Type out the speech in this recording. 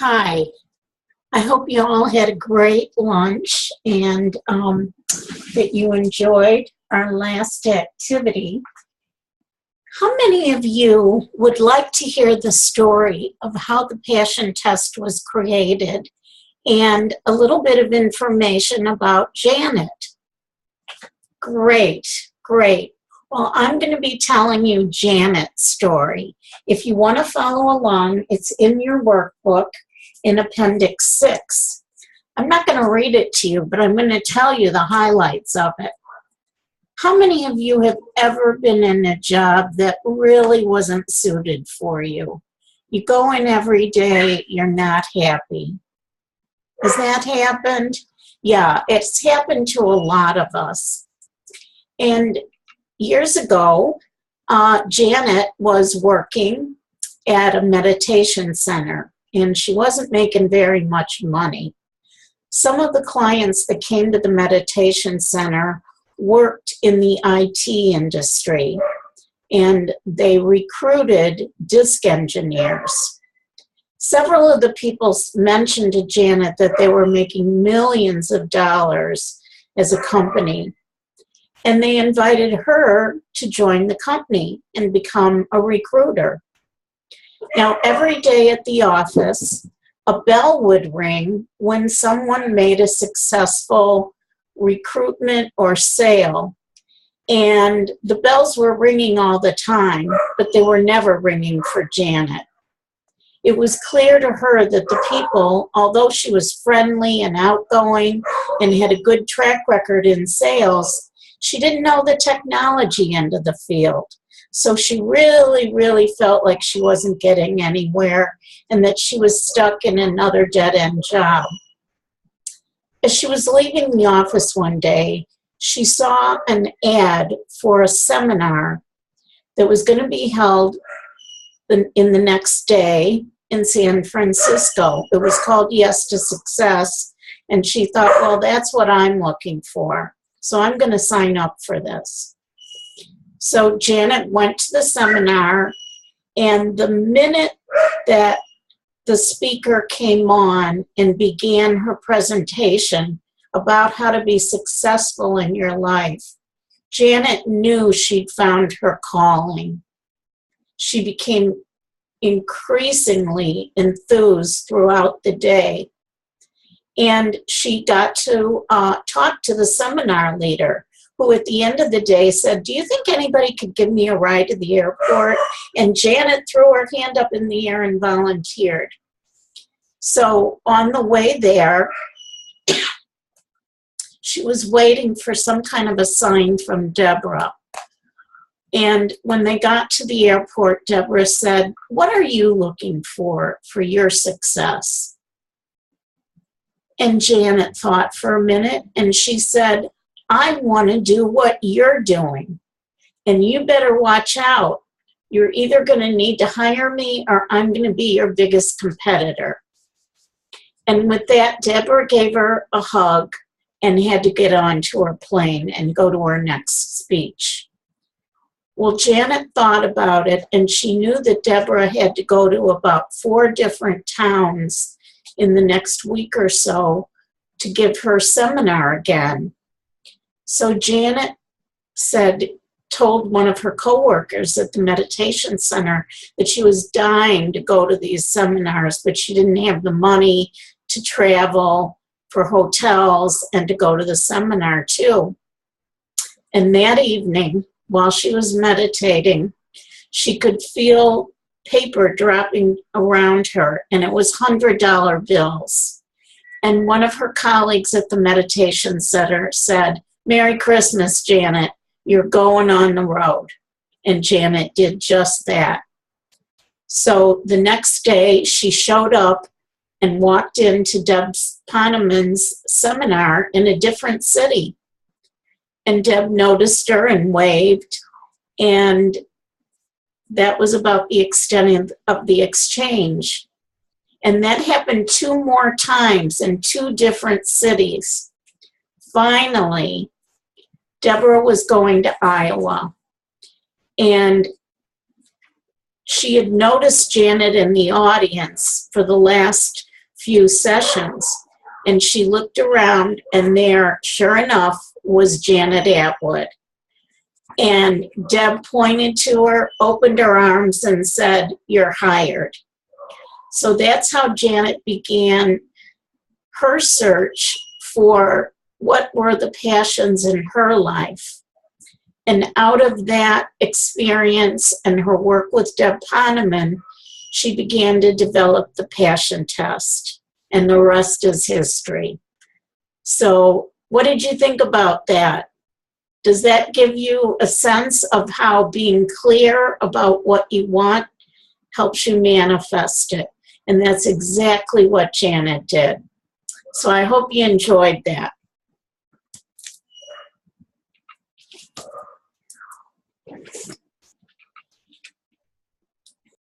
Hi, I hope you all had a great lunch and that you enjoyed our last activity. How many of you would like to hear the story of how the Passion Test was created and a little bit of information about Janet? Great, great. Well, I'm going to be telling you Janet's story. If you want to follow along, it's in your workbook in Appendix 6. I'm not going to read it to you, but I'm going to tell you the highlights of it. How many of you have ever been in a job that really wasn't suited for you? You go in every day, you're not happy. Has that happened? Yeah, it's happened to a lot of us. And years ago, Janet was working at a meditation center, and she wasn't making very much money. Some of the clients that came to the meditation center worked in the IT industry, and they recruited disk engineers. Several of the people mentioned to Janet that they were making millions of dollars as a company, and they invited her to join the company and become a recruiter. Now, every day at the office, a bell would ring when someone made a successful recruitment or sale, and the bells were ringing all the time, but they were never ringing for Janet. It was clear to her that the people, although she was friendly and outgoing and had a good track record in sales, she didn't know the technology end of the field. So she really felt like she wasn't getting anywhere and that she was stuck in another dead-end job. As she was leaving the office one day, she saw an ad for a seminar that was going to be held in the next day in San Francisco. It was called Yes to Success, and she thought, well, that's what I'm looking for. So I'm going to sign up for this. So Janet went to the seminar, and the minute that the speaker came on and began her presentation about how to be successful in your life, Janet knew she'd found her calling. She became increasingly enthused throughout the day. And she got to talk to the seminar leader, who at the end of the day said, do you think anybody could give me a ride to the airport? And Janet threw her hand up in the air and volunteered. So on the way there, she was waiting for some kind of a sign from Deborah. And when they got to the airport, Deborah said, what are you looking for your success? And Janet thought for a minute, and she said, I want to do what you're doing, and you better watch out. You're either going to need to hire me or I'm going to be your biggest competitor. And with that, Deborah gave her a hug and had to get onto her plane and go to her next speech. Well, Janet thought about it, and she knew that Deborah had to go to about 4 different towns in the next week or so to give her seminar again. So Janet told one of her coworkers at the meditation center that she was dying to go to these seminars, but she didn't have the money to travel for hotels and to go to the seminar too. And that evening, while she was meditating, she could feel paper dropping around her, and it was $100 bills. And one of her colleagues at the meditation center said, Merry Christmas, Janet, you're going on the road. And Janet did just that. So the next day she showed up and walked into Deb Poneman's seminar in a different city. And Deb noticed her and waved, and that was about the extent of the exchange. And that happened 2 more times in 2 different cities. Finally, Deborah was going to Iowa, and she had noticed Janet in the audience for the last few sessions. And she looked around, and there, sure enough, was Janet Atwood. And Deb pointed to her, opened her arms, and said, "You're hired." So that's how Janet began her search for what were the passions in her life. And out of that experience and her work with Deb Poneman, she began to develop the passion test. And the rest is history. So what did you think about that? Does that give you a sense of how being clear about what you want helps you manifest it? And that's exactly what Janet did. So I hope you enjoyed that.